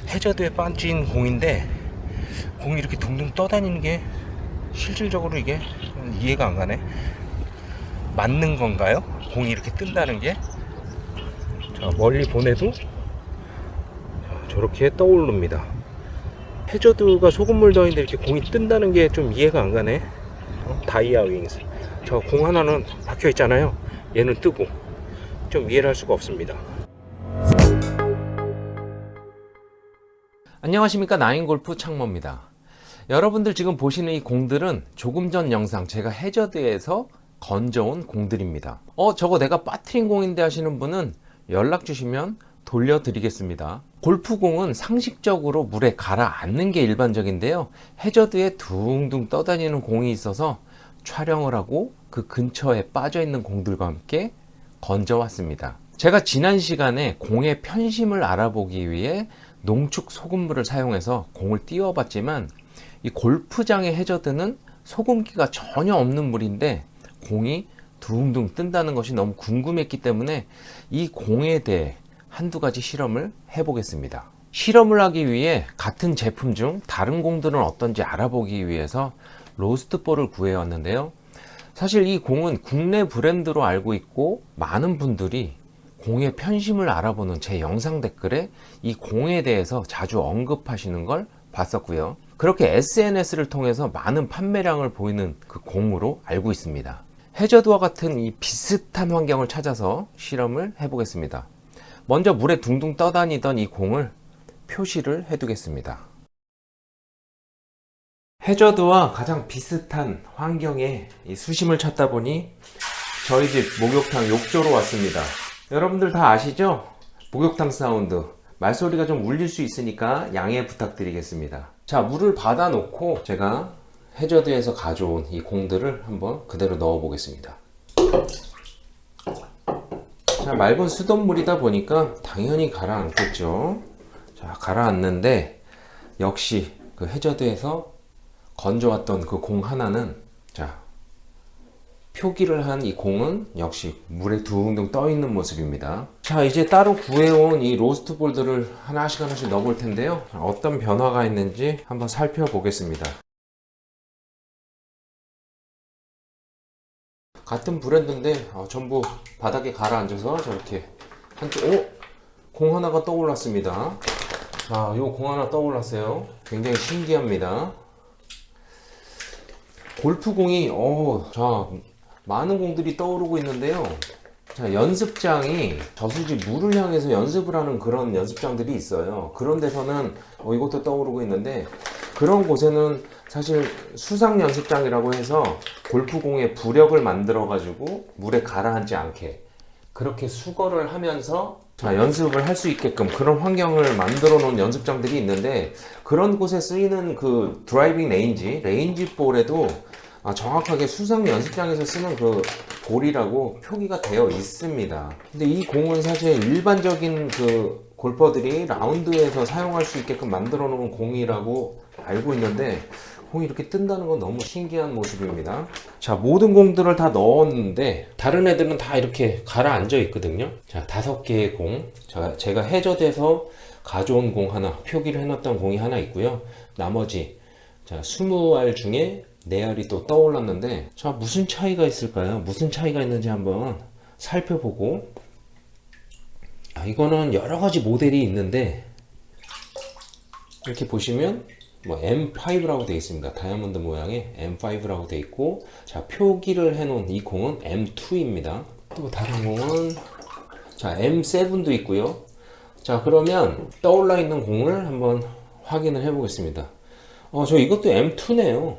해저드에 빠진 공인데 공이 이렇게 둥둥 떠다니는 게 실질적으로 이게 이해가 안 가네. 맞는 건가요? 공이 이렇게 뜬다는 게. 자, 멀리 보내도 저렇게 떠오릅니다. 해저드가 소금물 더인데 이렇게 공이 뜬다는 게 좀 이해가 안 가네. 다이아 윙스. 저 공 하나는 박혀 있잖아요. 얘는 뜨고 좀 이해를 할 수가 없습니다. 안녕하십니까, 나인골프 창모입니다. 여러분들 지금 보시는 이 공들은 조금 전 영상 제가 해저드에서 건져온 공들입니다. 저거 내가 빠트린 공인데 하시는 분은 연락 주시면 돌려드리겠습니다. 골프공은 상식적으로 물에 가라앉는 게 일반적인데요, 해저드에 둥둥 떠다니는 공이 있어서 촬영을 하고 그 근처에 빠져 있는 공들과 함께 건져왔습니다. 제가 지난 시간에 공의 편심을 알아보기 위해 농축 소금물을 사용해서 공을 띄워봤지만 이 골프장의 해저드는 소금기가 전혀 없는 물인데 공이 둥둥 뜬다는 것이 너무 궁금했기 때문에 이 공에 대해 한두 가지 실험을 해보겠습니다. 실험을 하기 위해 같은 제품 중 다른 공들은 어떤지 알아보기 위해서 로스트볼을 구해왔는데요. 사실 이 공은 국내 브랜드로 알고 있고 많은 분들이 공의 편심을 알아보는 제 영상 댓글에 이 공에 대해서 자주 언급하시는 걸 봤었고요. 그렇게 SNS를 통해서 많은 판매량을 보이는 그 공으로 알고 있습니다. 해저드와 같은 이 비슷한 환경을 찾아서 실험을 해보겠습니다. 먼저 물에 둥둥 떠다니던 이 공을 표시를 해두겠습니다. 해저드와 가장 비슷한 환경에 이 수심을 찾다 보니 저희 집 목욕탕 욕조로 왔습니다. 여러분들 다 아시죠? 목욕탕 사운드, 말소리가 좀 울릴 수 있으니까 양해 부탁드리겠습니다. 자, 물을 받아 놓고 제가 해저드에서 가져온 이 공들을 한번 그대로 넣어 보겠습니다. 자, 맑은 수돗물이다 보니까 당연히 가라앉겠죠. 자, 가라앉는데 역시 그 해저드에서 건져왔던 그 공 하나는, 자, 표기를 한 이 공은 역시 물에 둥둥 떠 있는 모습입니다. 자, 이제 따로 구해온 이 로스트 볼들을 하나씩 넣어 볼 텐데요, 어떤 변화가 있는지 한번 살펴보겠습니다. 같은 브랜드인데 전부 바닥에 가라앉아서 저렇게 한쪽, 공 하나가 떠올랐습니다. 자, 요 공 하나 떠올랐어요. 굉장히 신기합니다. 골프공이 자, 많은 공들이 떠오르고 있는데요. 자, 연습장이 저수지 물을 향해서 연습을 하는 그런 연습장들이 있어요. 그런 데서는 이것도 떠오르고 있는데, 그런 곳에는 사실 수상 연습장이라고 해서 골프공에 부력을 만들어 가지고 물에 가라앉지 않게 그렇게 수거를 하면서 자, 연습을 할 수 있게끔 그런 환경을 만들어 놓은 연습장들이 있는데, 그런 곳에 쓰이는 그 드라이빙 레인지 볼에도 정확하게 수상 연습장에서 쓰는 그 볼이라고 표기가 되어 있습니다. 근데 이 공은 사실 일반적인 그 골퍼들이 라운드에서 사용할 수 있게끔 만들어 놓은 공이라고 알고 있는데, 공이 이렇게 뜬다는 건 너무 신기한 모습입니다. 자, 모든 공들을 다 넣었는데 다른 애들은 다 이렇게 가라앉아 있거든요. 자, 5개의 공, 제가 해저드에서 가져온 공 하나, 표기를 해놨던 공이 하나 있고요. 나머지 20알 중에 4알이 또 떠올랐는데, 자, 무슨 차이가 있을까요? 무슨 차이가 있는지 한번 살펴보고, 이거는 여러가지 모델이 있는데 이렇게 보시면 M5라고 되어 있습니다. 다이아몬드 모양의 M5라고 되어 있고, 자, 표기를 해놓은 이 공은 M2입니다. 또 다른 공은 M7도 있고요. 자, 그러면 떠올라 있는 공을 한번 확인을 해 보겠습니다. 저 이것도 M2네요.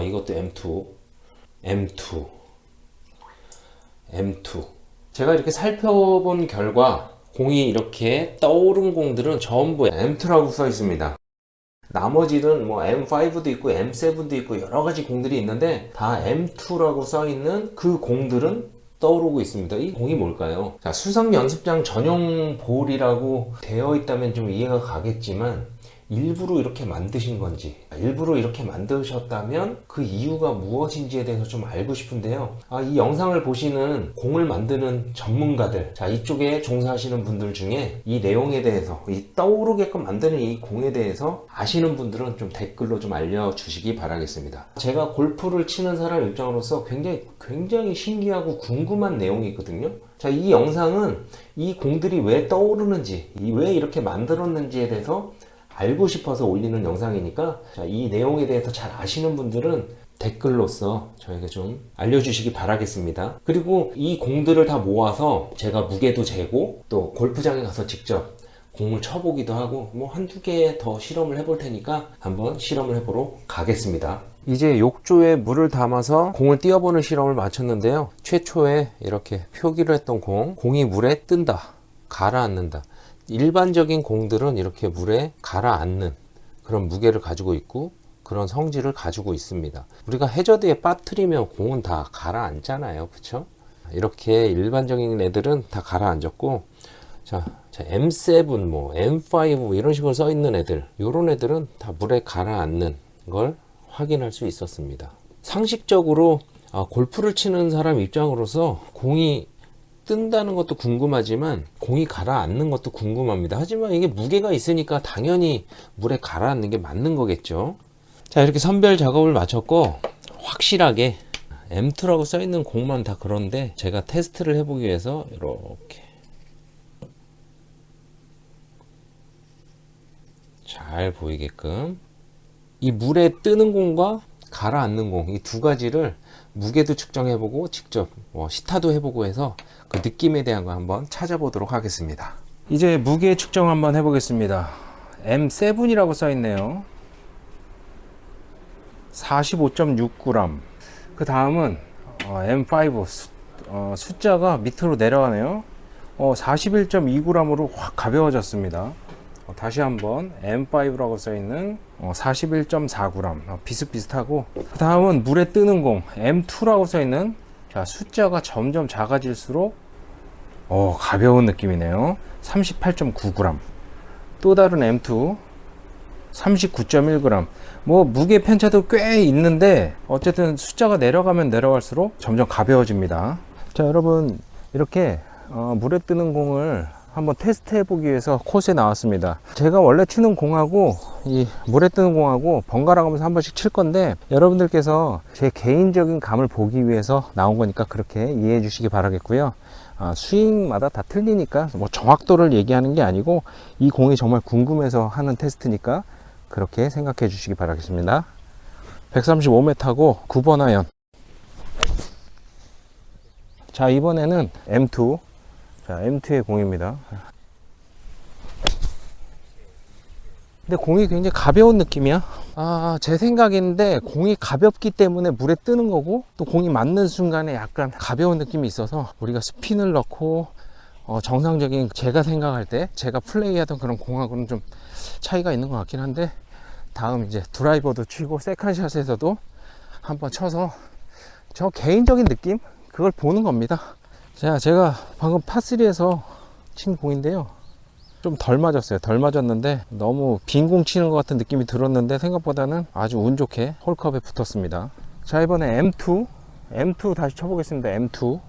이것도 M2. 제가 이렇게 살펴본 결과 공이 이렇게 떠오른 공들은 전부 M2라고 써 있습니다. 나머지는 M5도 있고 M7도 있고 여러가지 공들이 있는데 다 M2라고 써 있는 그 공들은 떠오르고 있습니다. 이 공이 뭘까요? 자, 수상 연습장 전용 볼이라고 되어 있다면 좀 이해가 가겠지만, 일부러 이렇게 만드신 건지, 일부러 이렇게 만드셨다면 그 이유가 무엇인지에 대해서 좀 알고 싶은데요. 이 영상을 보시는 공을 만드는 전문가들, 자, 이쪽에 종사하시는 분들 중에 이 내용에 대해서, 이 떠오르게끔 만드는 이 공에 대해서 아시는 분들은 좀 댓글로 좀 알려주시기 바라겠습니다. 제가 골프를 치는 사람 입장으로서 굉장히 신기하고 궁금한 내용이 있거든요. 자, 이 영상은 이 공들이 왜 떠오르는지, 왜 이렇게 만들었는지에 대해서 알고 싶어서 올리는 영상이니까, 자, 이 내용에 대해서 잘 아시는 분들은 댓글로서 저에게 좀 알려주시기 바라겠습니다. 그리고 이 공들을 다 모아서 제가 무게도 재고 또 골프장에 가서 직접 공을 쳐보기도 하고 뭐 한두 개 더 실험을 해볼 테니까 한번 실험을 해보러 가겠습니다. 이제 욕조에 물을 담아서 공을 띄워보는 실험을 마쳤는데요. 최초에 이렇게 표기를 했던 공이 물에 뜬다, 가라앉는다. 일반적인 공들은 이렇게 물에 가라앉는 그런 무게를 가지고 있고 그런 성질을 가지고 있습니다. 우리가 해저드에 빠뜨리면 공은 다 가라앉잖아요, 그쵸? 이렇게 일반적인 애들은 다 가라앉았고, 자, M7, 뭐 M5 이런 식으로 써 있는 애들, 요런 애들은 다 물에 가라앉는 걸 확인할 수 있었습니다. 상식적으로 골프를 치는 사람 입장으로서 공이 뜬다는 것도 궁금하지만 공이 가라앉는 것도 궁금합니다. 하지만 이게 무게가 있으니까 당연히 물에 가라앉는 게 맞는 거겠죠. 자, 이렇게 선별 작업을 마쳤고 확실하게 M2라고 써 있는 공만 다 그런데 제가 테스트를 해보기 위해서 이렇게 잘 보이게끔 이 물에 뜨는 공과 가라앉는 공, 이 두 가지를 무게도 측정해보고 직접 시타도 해보고 해서 그 느낌에 대한 거 한번 찾아보도록 하겠습니다. 이제 무게 측정 한번 해보겠습니다. M7이라고 써 있네요. 45.6g. 그 다음은 M5 숫자가 밑으로 내려가네요. 41.2g으로 확 가벼워졌습니다. 다시 한번 M5라고 써있는 41.4g 비슷비슷하고, 그 다음은 물에 뜨는 공 M2라고 써있는, 자, 숫자가 점점 작아질수록 가벼운 느낌이네요. 38.9g. 또 다른 M2 39.1g. 뭐 무게 편차도 꽤 있는데 어쨌든 숫자가 내려가면 내려갈수록 점점 가벼워집니다. 자, 여러분, 이렇게 물에 뜨는 공을 한번 테스트 해보기 위해서 코스에 나왔습니다. 제가 원래 치는 공하고 이 물에 뜨는 공하고 번갈아 가면서 한 번씩 칠 건데, 여러분들께서 제 개인적인 감을 보기 위해서 나온 거니까 그렇게 이해해 주시기 바라겠고요. 스윙마다 다 틀리니까 뭐 정확도를 얘기하는 게 아니고 이 공이 정말 궁금해서 하는 테스트니까 그렇게 생각해 주시기 바라겠습니다. 135m고 9번 아이언. 자, 이번에는 M2. 자, M2의 공입니다. 근데 공이 굉장히 가벼운 느낌이야. 제 생각인데 공이 가볍기 때문에 물에 뜨는 거고, 또 공이 맞는 순간에 약간 가벼운 느낌이 있어서 우리가 스핀을 넣고 정상적인, 제가 생각할 때 제가 플레이하던 그런 공하고는 좀 차이가 있는 것 같긴 한데, 다음 이제 드라이버도 치고 세컨샷에서도 한번 쳐서 저 개인적인 느낌, 그걸 보는 겁니다. 자, 제가 방금 파3에서 친 공인데요, 좀 덜 맞았어요. 덜 맞았는데 너무 빈 공 치는 것 같은 느낌이 들었는데 생각보다는 아주 운 좋게 홀컵에 붙었습니다. 자, 이번에 M2 다시 쳐보겠습니다. M2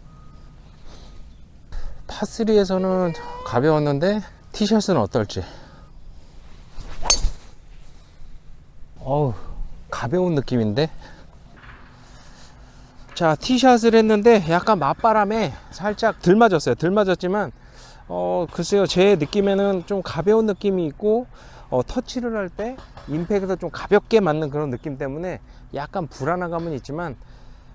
파3에서는 가벼웠는데 티샷은 어떨지. 가벼운 느낌인데. 자, 티샷을 했는데 약간 맞바람에 살짝 덜 맞았어요. 덜 맞았지만 글쎄요, 제 느낌에는 좀 가벼운 느낌이 있고, 터치를 할 때 임팩에서 좀 가볍게 맞는 그런 느낌 때문에 약간 불안한 감은 있지만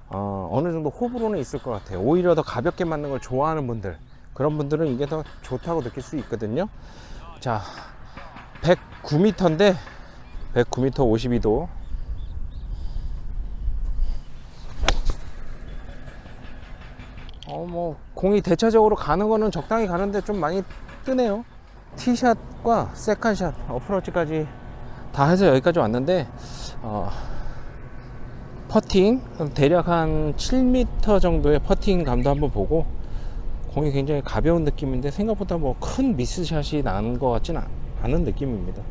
어느 정도 호불호는 있을 것 같아요. 오히려 더 가볍게 맞는 걸 좋아하는 분들, 그런 분들은 이게 더 좋다고 느낄 수 있거든요. 자, 109m인데 109m 52도. 뭐 공이 대차적으로 가는 거는 적당히 가는데 좀 많이 뜨네요. 티샷과 세컨샷, 어프로치까지 다 해서 여기까지 왔는데 퍼팅 대략 한 7m 정도의 퍼팅 감도 한번 보고, 공이 굉장히 가벼운 느낌인데 생각보다 뭐 큰 미스샷이 나는 것 같지는 않은 느낌입니다.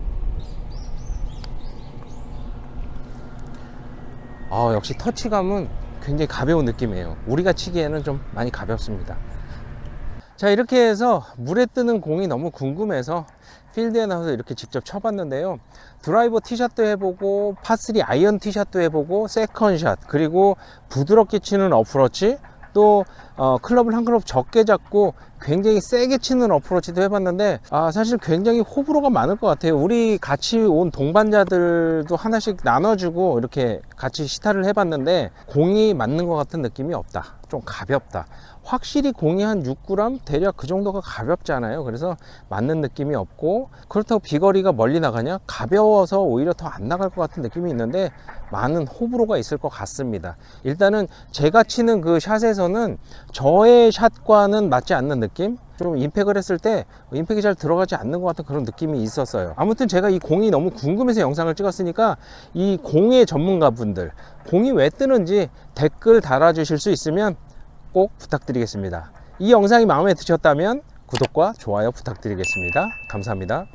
역시 터치감은 굉장히 가벼운 느낌이에요. 우리가 치기에는 좀 많이 가볍습니다. 자, 이렇게 해서 물에 뜨는 공이 너무 궁금해서 필드에 나와서 이렇게 직접 쳐봤는데요. 드라이버 티샷도 해보고 파3 아이언 티샷도 해보고 세컨샷, 그리고 부드럽게 치는 어프로치, 또 클럽을 한 클럽 적게 잡고 굉장히 세게 치는 어프로치도 해봤는데 사실 굉장히 호불호가 많을 것 같아요. 우리 같이 온 동반자들도 하나씩 나눠주고 이렇게 같이 시타를 해봤는데 공이 맞는 것 같은 느낌이 없다. 좀 가볍다. 확실히 공이 한 6g 대략 그 정도가 가볍잖아요. 그래서 맞는 느낌이 없고, 그렇다고 비거리가 멀리 나가냐? 가벼워서 오히려 더 안 나갈 것 같은 느낌이 있는데 많은 호불호가 있을 것 같습니다. 일단은 제가 치는 그 샷에서는 저의 샷과는 맞지 않는 느낌? 좀 임팩을 했을 때 임팩이 잘 들어가지 않는 것 같은 그런 느낌이 있었어요. 아무튼 제가 이 공이 너무 궁금해서 영상을 찍었으니까 이 공의 전문가분들, 공이 왜 뜨는지 댓글 달아주실 수 있으면 꼭 부탁드리겠습니다. 이 영상이 마음에 드셨다면 구독과 좋아요 부탁드리겠습니다. 감사합니다.